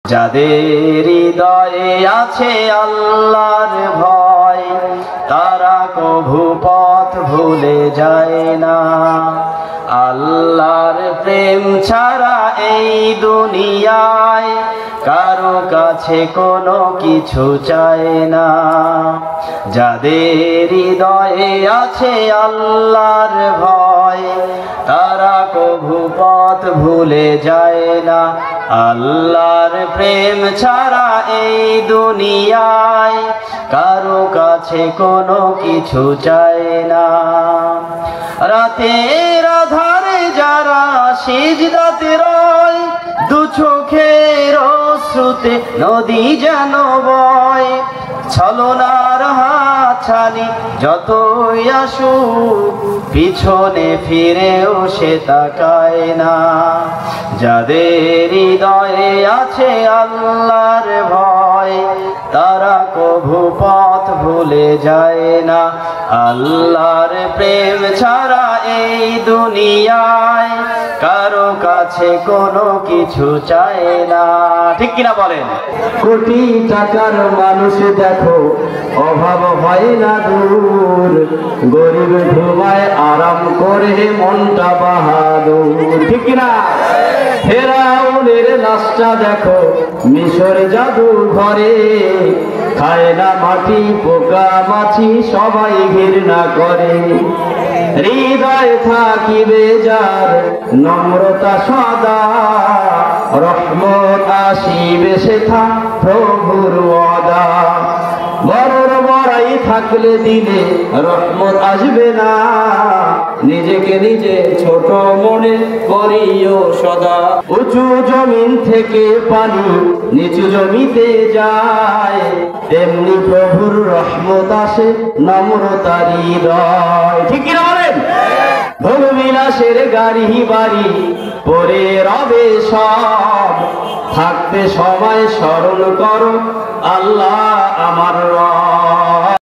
যাদের হৃদয়ে আছে আল্লাহর ভয়, তারা কভু পথ ভুলে যায় না। আল্লাহর প্রেম ছাড়া এই দুনিয়ায় কারো কাছে কোনো কিছু চায় না। যাদের হৃদয়ে আছে আল্লাহর ভয়, তারা কভু পথ ভুলে যায় না। আল্লাহর প্রেম ছাড়া এই দুনিয়ায় কারো কাছে কোনো কিছু চায় না। রাতের আধারে যারা সিজদাতে রয়, দু চোখের অশ্রুতে নদী যেন বয়। ছলনার হাতছানি যতই আসুক, পিছনে ফিরেও সে তাকায় না। যাদের হৃদয়ে আছে আল্লাহর ভয়, তারা কভু পথ ভুলে যায় না। আল্লাহর প্রেম ছাড়া এই দুনিয়ায় কারো কাছে কোনো কিছু চায় না। ঠিক কিনা বলেন? কোটি টাকার মানুষ দেখো, অভাব হয় না দূর। গরিব ঘুমায় আরাম করে মনটা বাহাদুর। ঠিক কিনা? ফেরাউনের লাশটা দেখো, মিশর জাদু ঘরে। খায় না মাটি, পোকা মাছি সবাই ঘৃণা করে। হৃদয় থাকিবে যার নম্রতা সদা, রহমত আসিবে সেথা প্রভুর ওয়াদা। বড়র বড়াই থাকলে দিলে রহমত আসবে না। নিজেকে নিজে ছোট মনে করিও সদা। উঁচু জমিন থেকে পানি নিচু জমিতে যায়, তেমনি প্রভুর রহমত আসে নম্রতার হৃদয়। ঠিক কিনা বলেন? ভোগ বিলাসের গাড়ি বাড়ি পরে রবে সব, থাকতে সবাই স্মরণ করো আল্লাহ আমার রব।